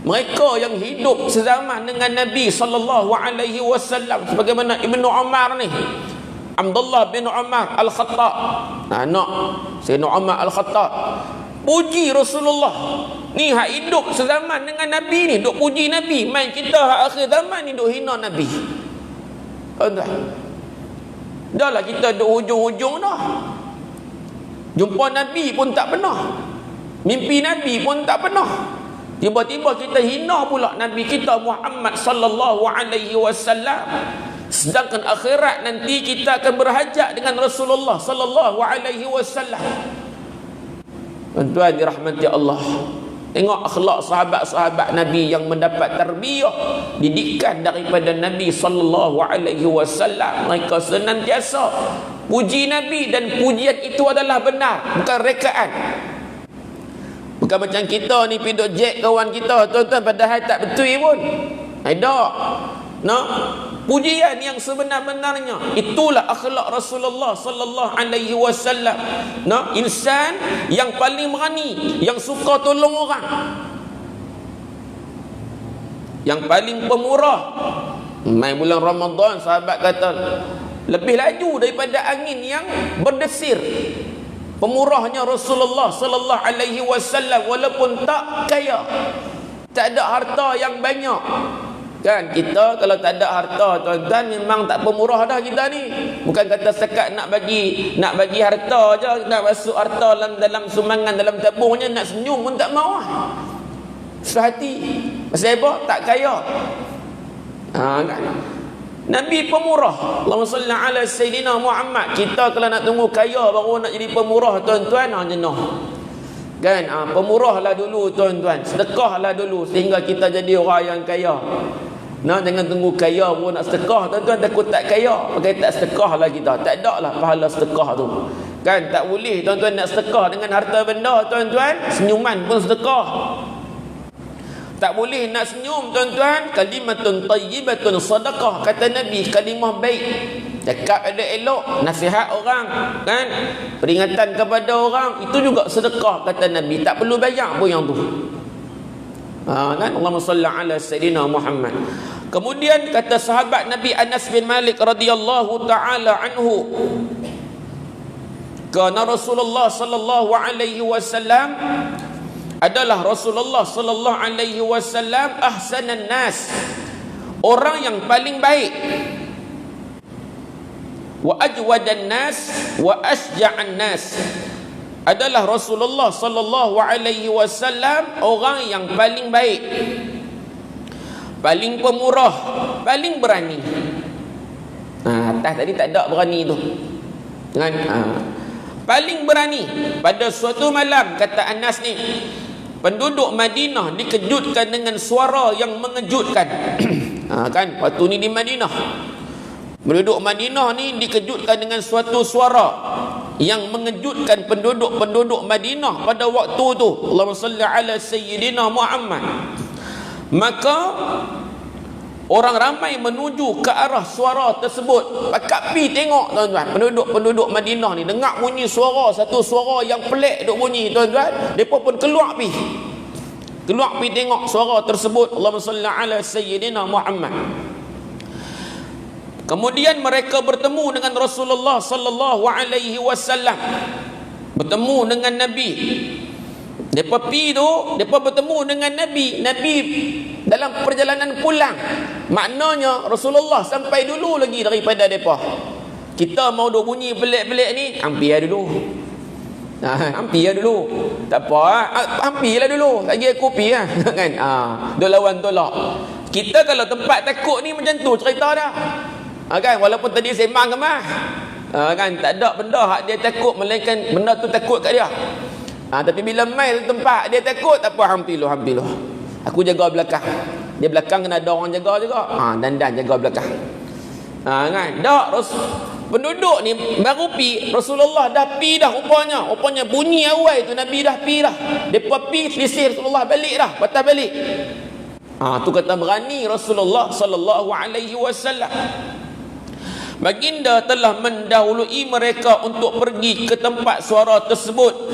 Mereka yang hidup sezaman dengan Nabi sallallahu alaihi wasallam, sebagaimana Ibnu Umar ni, Abdullah bin Umar Al-Khattab, anak Sayyidina Umar Al-Khattab, puji Rasulullah. Ni hak hidup sezaman dengan Nabi ni, duk puji Nabi. Main kita hak akhir zaman ni duk hina Nabi. Tuan-tuan, dah lah kita duk hujung-hujung dah. Jumpa Nabi pun tak pernah, mimpi Nabi pun tak pernah. Tiba-tiba kita hina pula Nabi kita Muhammad sallallahu alaihi wasallam. Sedangkan akhirat nanti kita akan berhajat dengan Rasulullah sallallahu alaihi wasallam. Tuan-tuan dirahmati Allah, tengok akhlak sahabat-sahabat Nabi yang mendapat tarbiyah, didikan daripada Nabi sallallahu alaihi wasallam. Mereka senantiasa puji Nabi, dan pujian itu adalah benar, bukan rekaan. Bukan macam kita ni pergi duk jack kawan kita tuan-tuan, padahal tak betul pun. Ada. No. pujian yang sebenar-benarnya. Itulah akhlak Rasulullah sallallahu alaihi wasallam. Nah, insan yang paling berani, yang suka tolong orang, yang paling pemurah. Mai bulan Ramadan, sahabat kata lebih laju daripada angin yang berdesir. Pemurahnya Rasulullah sallallahu alaihi wasallam, walaupun tak kaya, tak ada harta yang banyak. Kan kita kalau tak ada harta, tuan-tuan, memang tak pemurah dah kita ni. Bukan kata sekat nak bagi harta je, nak masuk harta dalam sumbangan, dalam tabungnya, nak senyum pun tak mau. Sehati. Pasal apa? Tak kaya. Kan? Nabi pemurah. Allahumma salli ala Sayyidina Muhammad. Kita kalau nak tunggu kaya baru nak jadi pemurah, tuan-tuan, jenuh. Kan? Pemurahlah dulu, tuan-tuan. Sedekahlah dulu sehingga kita jadi orang yang kaya. Nah, jangan tunggu kaya baru nak sedekah, tuan-tuan. Takut tak kaya, pakai tak sedekahlah kita. Tak ada lah pahala sedekah tu. Kan? Tak boleh, tuan-tuan, nak sedekah dengan harta benda, tuan-tuan. Senyuman pun sedekah. Tak boleh nak senyum, tuan-tuan. Kalimatun tayyibatun sadaqah, kata Nabi. Kalimah baik, cakap ada elok, nasihat orang, kan, peringatan kepada orang, itu juga sedekah, kata Nabi. Tak perlu bayar pun yang tu. Kan? Allahumma salli ala Sayyidina Muhammad. Kemudian kata sahabat Nabi Anas bin Malik radhiyallahu taala anhu, kana Rasulullah sallallahu alaihi wasallam, adalah Rasulullah sallallahu alaihi wasallam ahsanan nas, orang yang paling baik, wa ajwadan nas wa asja'an nas. Adalah Rasulullah sallallahu alaihi wasallam orang yang paling baik, paling pemurah, paling berani. Atas tadi tak ada berani tu. Kan? Paling berani. Pada suatu malam, kata Anas ni, penduduk Madinah dikejutkan dengan suara yang mengejutkan. Kan, waktu ni di Madinah, penduduk Madinah ni dikejutkan dengan suatu suara yang mengejutkan penduduk Madinah pada waktu tu. Allahumma salli ala Sayyidina Muhammad. Maka orang ramai menuju ke arah suara tersebut. Pakat pi tengok, tuan-tuan. Penduduk Madinah ni dengar bunyi suara, satu suara yang pelik duk bunyi, tuan-tuan. Mereka pun keluar pi tengok suara tersebut. Allahumma salli ala Sayyidina Muhammad. Kemudian mereka bertemu dengan Rasulullah sallallahu alaihi wasallam, bertemu dengan Nabi. Depa pi tu, depa bertemu dengan Nabi. Nabi dalam perjalanan pulang. Maknanya Rasulullah sampai dulu lagi daripada depa. Kita mau duk bunyi pelik-pelik ni, hampir dulu. Hampir dulu. Tak apa, hampirlah dulu. Lagi aku pi lah. Kan? Duk lawan tolak. Kita kalau tempat takut ni macam tu cerita dah. Kan, walaupun tadi sembang kemah, kan, tak ada benda hak dia takut, melainkan benda tu takut kat dia. Tapi bila mai tempat dia takut, tak apa, hampilah. Aku jaga belakang. Dia belakang kena ada orang jaga juga. Dandan jaga belakang. Kan? Tak, penduduk ni baru pi, Rasulullah dah pi dah rupanya. Rupanya bunyi awal tu Nabi dah pi dah. Depa pi selisih Rasulullah balik dah, patah balik. Tu kata berani Rasulullah sallallahu alaihi wasallam. Baginda telah mendahului mereka untuk pergi ke tempat suara tersebut.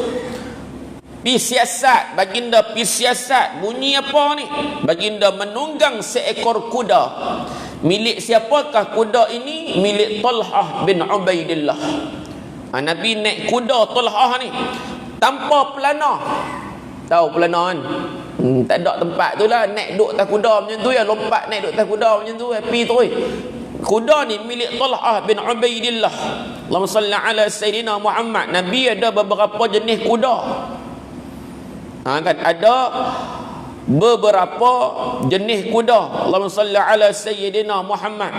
Pi siasat, baginda pi siasat. Bunyi apa ni? Baginda menunggang seekor kuda. Milik siapakah kuda ini? Milik Talhah bin Ubaidillah. Nabi naik kuda Talhah ni tanpa pelana. Tahu pelana kan? Tak ada tempat tu lah. Naik duduk atas kuda macam tu ya. Lompat naik duduk atas kuda macam tu. Pi tu. Kuda ni milik Talhah bin Ubaidillah. Allahumma salli ala Sayyidina Muhammad. Nabi ada beberapa jenis kuda. Kan ada beberapa jenis kuda. Allahumma salli ala Sayyidina Muhammad.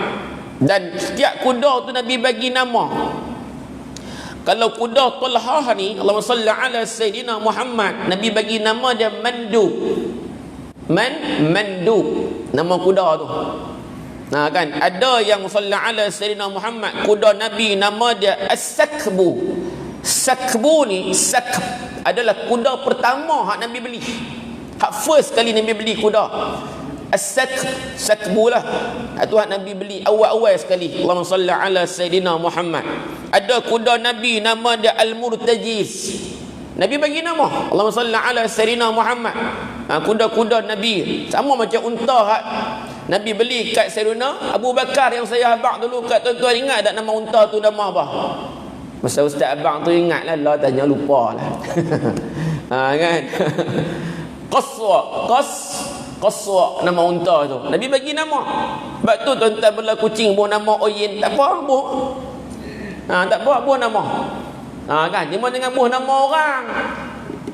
Dan setiap kuda tu Nabi bagi nama. Kalau kuda Talhah ni, Allahumma salli ala Sayyidina Muhammad, Nabi bagi nama dia Mandub. Mandub nama kuda tu. Kan ada yang salli ala Sayyidina Muhammad, kuda Nabi nama dia As-Sakbu. Sakbu ni, sakb adalah kuda pertama hak Nabi beli. Hak first kali Nabi beli kuda. sakbulah. Tuhan Nabi beli awal-awal sekali. Allahumma salli ala Sayyidina Muhammad. Ada kuda Nabi nama dia Al-Murtajiz. Nabi bagi nama Allahumma salli ala Sayyidina Muhammad. Kuda-kuda Nabi sama macam unta Nabi beli kat Sayyidina Abu Bakar yang saya abang dulu. Kat tuan-tuan ingat tak nama unta tu nama apa? Masa Ustaz abang tu ingat lah, Allah tanya lupa lah. Kan? Qaswa nama unta tu. Nabi bagi nama. Sebab tu tuan-tuan bela kucing buah nama Oyin. Tak apa buah. Tak apa buah nama. Kan? Cuma dengan buah nama orang.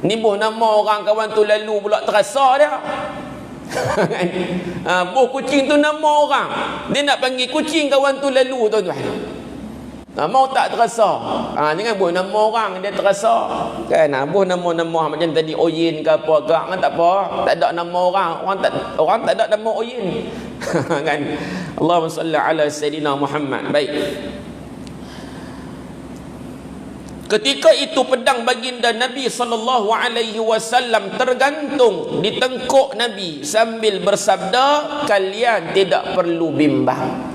Ni buah nama orang kawan tu lalu pula terasa dia. Kan? Buah kucing tu nama orang. Dia nak panggil kucing kawan tu lalu tuan-tuan. Mau tak terasa. Jangan buah nama orang dia terasa. Kan? Buah nama-nama macam tadi Oyin ke apa ke kan tak apa. Tak ada nama orang. Orang tak ada nama Oyin. Kan? Allahumma salli ala Sayyidina Muhammad. Baik. Ketika itu pedang baginda Nabi SAW tergantung di tengkuk Nabi sambil bersabda, kalian tidak perlu bimbang.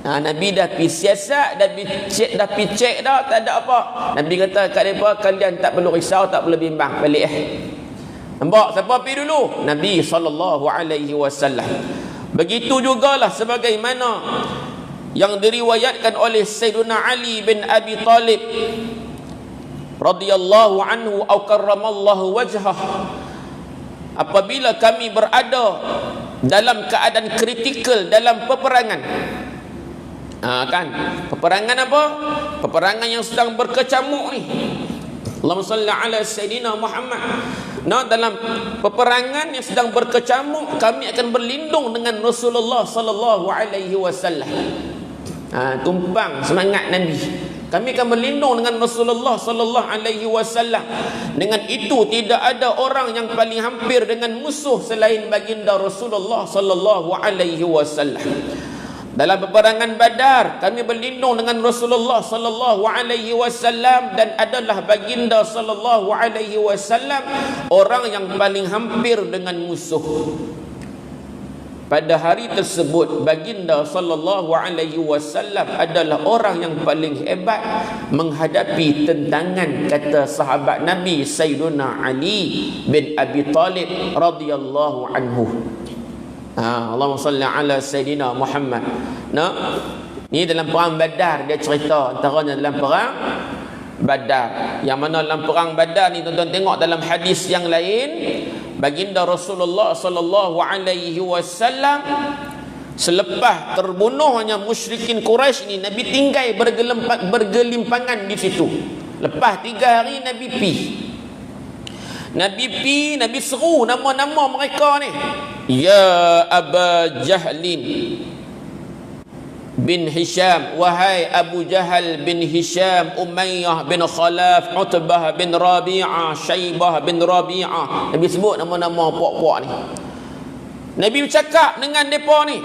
Nabi dah pergi siasat, dah pergi cek dah, tak ada apa. Nabi kata kat mereka, kalian tak perlu risau, tak perlu bimbang. Balik nampak siapa pergi dulu? Nabi SAW. Begitu jugalah sebagaimana yang diriwayatkan oleh Sayyidina Ali bin Abi Talib radhiyallahu anhu au karramallahu wajhah, apabila kami berada dalam keadaan kritikal dalam peperangan. Kan? Peperangan apa? Peperangan yang sedang berkecamuk ni. Allahumma salli ala Sayyidina Muhammad. Dalam peperangan yang sedang berkecamuk, kami akan berlindung dengan Rasulullah sallallahu alaihi wasallam. Tumpang semangat Nabi. Kami akan berlindung dengan Rasulullah sallallahu alaihi wasallam. Dengan itu tidak ada orang yang paling hampir dengan musuh selain baginda Rasulullah sallallahu alaihi wasallam. Dalam peperangan Badar, kami berlindung dengan Rasulullah sallallahu alaihi wasallam dan adalah baginda sallallahu alaihi wasallam orang yang paling hampir dengan musuh. Pada hari tersebut baginda sallallahu alaihi wasallam adalah orang yang paling hebat menghadapi tentangan, kata sahabat Nabi Sayyiduna Ali bin Abi Talib radhiyallahu anhu. Allahumma salli ala Sayyidina Muhammad. Ni dalam perang Badar dia cerita, antaranya dalam perang Badar. Yang mana dalam perang Badar ni tuan-tuan tengok dalam hadis yang lain, baginda Rasulullah sallallahu alaihi wasallam selepas terbunuhnya musyrikin Quraisy ni, Nabi tinggal bergelimpangan di situ. Lepas 3 hari Nabi Nabi seru nama-nama mereka ni. Ya Aba Jahlin bin Hisham, wahai Abu Jahal bin Hisham, Umayyah bin Khalaf, Utbah bin Rabi'ah, Syaibah bin Rabi'ah. Nabi sebut nama-nama puak-puak ni. Nabi bercakap dengan mereka ni.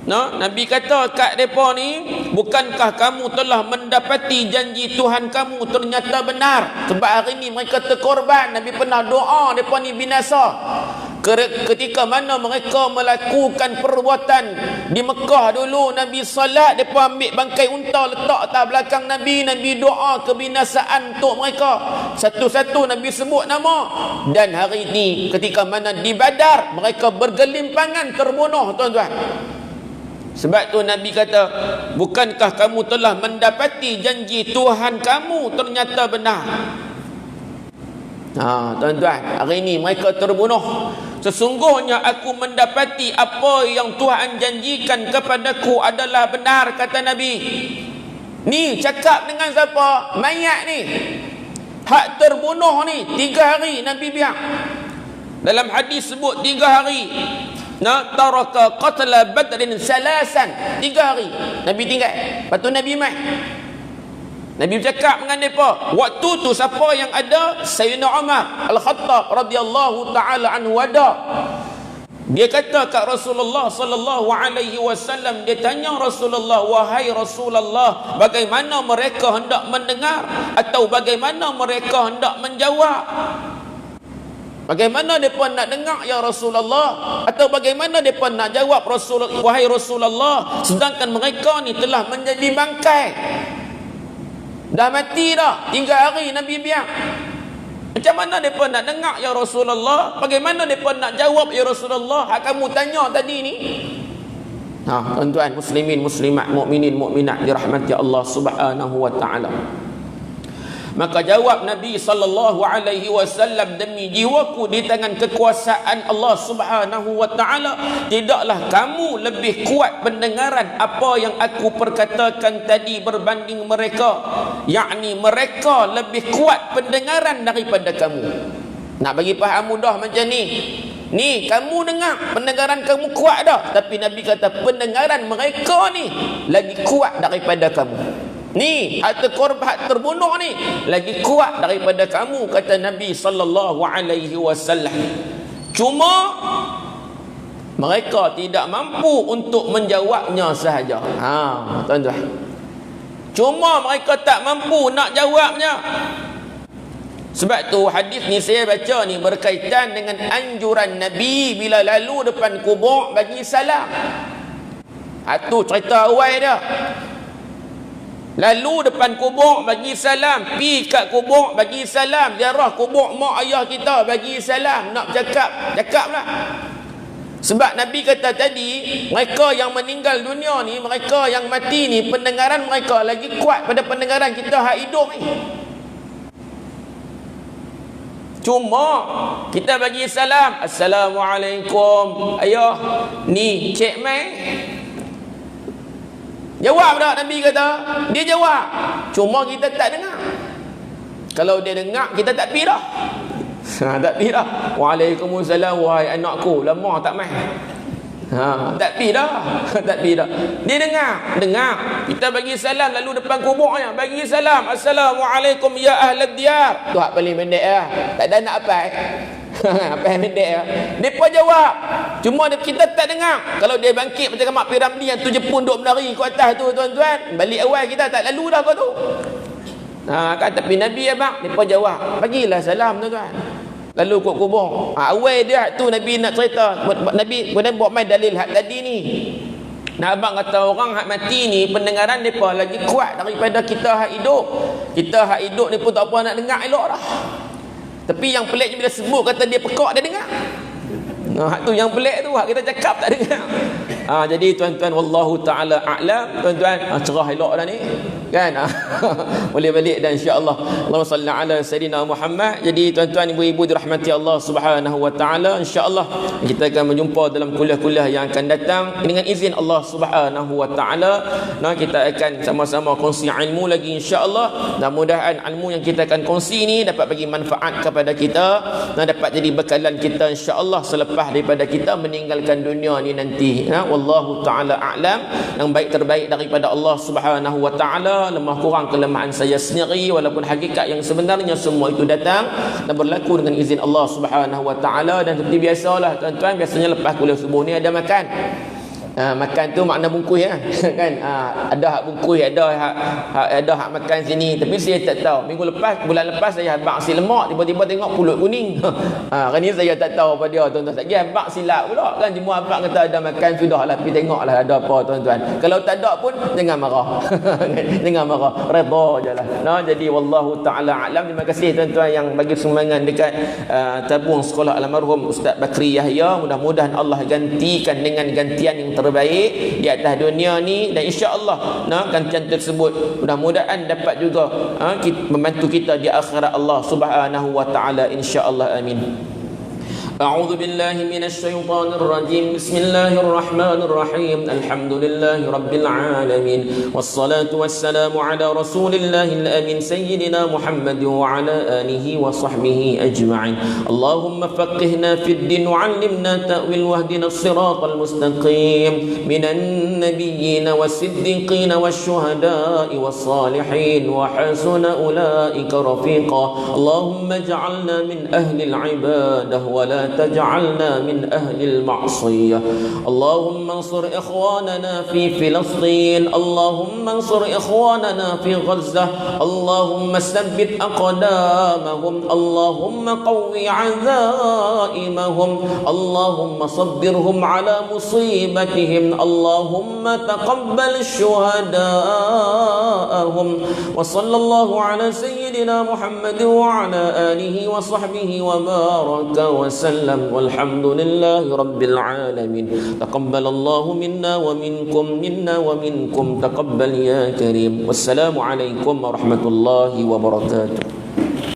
Nabi kata kat mereka ni, bukankah kamu telah mendapati janji Tuhan kamu ternyata benar? Sebab hari ni mereka terkorban. Nabi pernah doa mereka ni binasa. Ketika mana mereka melakukan perbuatan di Mekah dulu, Nabi salat, mereka ambil bangkai unta letak atas belakang Nabi. Nabi doa kebinasaan untuk mereka. Satu-satu Nabi sebut nama. Dan hari ini ketika mana di Badar, mereka bergelimpangan terbunuh tuan-tuan. Sebab tu Nabi kata, bukankah kamu telah mendapati janji Tuhan kamu ternyata benar? Tuan-tuan, hari ini mereka terbunuh. Sesungguhnya aku mendapati apa yang Tuhan janjikan kepadaku adalah benar, kata Nabi. Ni cakap dengan siapa? Mayat ni, hak terbunuh ni 3 hari Nabi biar. Dalam hadis sebut 3 hari. Taraka qatla badrin salasan, 3 hari Nabi tinggal. Lepas tu Nabi mai. Nabi bercakap dengan mereka. Waktu tu siapa yang ada? Sayyidina Umar Al-Khattab radhiyallahu taala anhu ada. Dia kata kat Rasulullah sallallahu alaihi wasallam, dia tanya Rasulullah, wahai Rasulullah, bagaimana mereka hendak mendengar atau bagaimana mereka hendak menjawab? Bagaimana mereka nak dengar ya Rasulullah? Atau bagaimana mereka nak jawab wahai Rasulullah, sedangkan mereka ni telah menjadi bangkai, dah mati dah, 3 hari Nabi biar. Macam mana mereka nak dengar ya Rasulullah? Bagaimana mereka nak jawab ya Rasulullah hak kamu tanya tadi ni? Tuan-tuan muslimin muslimat, mukminin mukminat dirahmati Allah Subhanahu wa taala. Maka jawab Nabi sallallahu alaihi wasallam, demi jiwaku di tangan kekuasaan Allah Subhanahu wa taala, tidaklah kamu lebih kuat pendengaran apa yang aku perkatakan tadi berbanding mereka. Yakni mereka lebih kuat pendengaran daripada kamu. Nak bagi faham mudah macam ni. Ni kamu dengar, pendengaran kamu kuat dah, tapi Nabi kata pendengaran mereka ni lagi kuat daripada kamu. Ni harta korban terbunuh ni lagi kuat daripada kamu, kata Nabi sallallahu alaihi wasallam. Cuma mereka tidak mampu untuk menjawabnya sahaja. Tuan-tuan. Cuma mereka tak mampu nak jawabnya. Sebab tu hadis ni saya baca ni berkaitan dengan anjuran Nabi bila lalu depan kubur bagi salam. Itu cerita awal dia. Lalu depan kubur bagi salam, pi kat kubur bagi salam, ziarah kubur mak ayah kita bagi salam, nak cakaplah. Sebab Nabi kata tadi, mereka yang meninggal dunia ni, mereka yang mati ni, pendengaran mereka lagi kuat pada pendengaran kita hak hidup ni. Cuma kita bagi salam, Assalamualaikum ayah, ni Cik Mai. Jawab tak Nabi kata? Dia jawab. Cuma kita tak dengar. Kalau dia dengar, kita tak pi dah. Tak pi dah. Waalaikumsalam wahai anakku, lama tak mai. Tak pi dah. Tak pi dah. Dia dengar. Kita bagi salam lalu depan kuburnya, bagi salam, Assalamualaikum ya ahlad diyar. Tu hak paling pendek lah. Tak ada nak apa. Apa yang pendek lah. Mereka jawab. Cuma kita tak dengar. Kalau dia bangkit macam Mak Piramli yang 7 pun duk menari ke atas tu, tuan-tuan, balik awal kita tak lalu dah kau tu. Kan, tapi Nabi abang, mereka jawab, bagilah salam tuan-tuan. Lalu kot kubur. Awal dia tu Nabi nak cerita. Nabi kemudian buat main dalil hak tadi ni. Nak abang kata orang hak mati ni pendengaran mereka lagi kuat daripada kita hak hidup. Kita hak hidup ni pun tak apa nak dengar elok dah. Tapi yang peliknya bila sebut kata dia pekak, dia dengar. Hak tu yang pelik tu, hak kita cakap tak dengar. Jadi tuan-tuan, wallahu ta'ala a'lam. Tuan-tuan, cerah elok dah ni kan. Boleh balik dah insya-Allah. Allahumma salli ala sayidina Muhammad. Jadi tuan-tuan, ibu-ibu dirahmati Allah Subhanahu wa taala, insya-Allah kita akan berjumpa dalam kuliah-kuliah yang akan datang dengan izin Allah Subhanahu wa taala. Kita akan sama-sama kongsi ilmu lagi insya-Allah. Mudah-mudahan ilmu yang kita akan kongsi ni dapat bagi manfaat kepada kita dan dapat jadi bekalan kita insya-Allah selepas daripada kita meninggalkan dunia ni nanti. Wallahu ta'ala a'lam. Yang baik terbaik daripada Allah Subhanahu wa ta'ala, lemah kurang kelemahan saya sendiri, walaupun hakikat yang sebenarnya semua itu datang dan berlaku dengan izin Allah Subhanahu wa ta'ala. Dan seperti biasalah tuan-tuan, biasanya lepas kuliah subuh ni ada makan. Makan tu makna bungkus ya. Kan? Ada hak bungkus, ada hak makan sini. Tapi saya tak tahu. Bulan lepas saya habaq si lemak, tiba-tiba tengok pulut kuning. Kan ni saya tak tahu apa dia tuan-tuan. Saya habaq silap pula kan. Cuma habaq kata ada makan, sudahlah pergi tengoklah ada apa tuan-tuan. Kalau tak ada pun jangan marah. Jangan marah. Redha jelah. Jadi wallahu taala alam. Terima kasih tuan-tuan yang bagi sumbangan dekat tabung sekolah almarhum Ustaz Bakri Yahya. Mudah-mudahan Allah gantikan dengan gantian yang terbaik di atas dunia ni, dan insya-Allah gantian tersebut mudah-mudahan dapat juga membantu kita di akhirat Allah Subhanahu wa taala insya-Allah. Amin. أعوذ بالله من الشيطان الرجيم بسم الله الرحمن الرحيم الحمد لله رب العالمين والصلاة والسلام على رسول الله الأمين سيدنا محمد وعلى آله وصحبه أجمعين اللهم فقهنا في الدين وعلمنا تأويل واهدنا الصراط المستقيم من النبيين والصديقين والشهداء والصالحين وحسن أولئك رفيقا اللهم اجعلنا من أهل العبادة ولا ولا تجعلنا من أهل المعصية. اللهم انصر إخواننا في فلسطين، اللهم انصر إخواننا في غزة، اللهم ثبت أقدامهم، اللهم قوي عزائمهم، اللهم صبرهم على مصيبتهم، اللهم تقبل شهداءهم. وصلى الله على سيدنا محمد وعلى آله وصحبه وبارك وسلم، والحمد لله رب العالمين. تقبل الله منا ومنكم تقبل يا كريم. والسلام عليكم ورحمة الله وبركاته.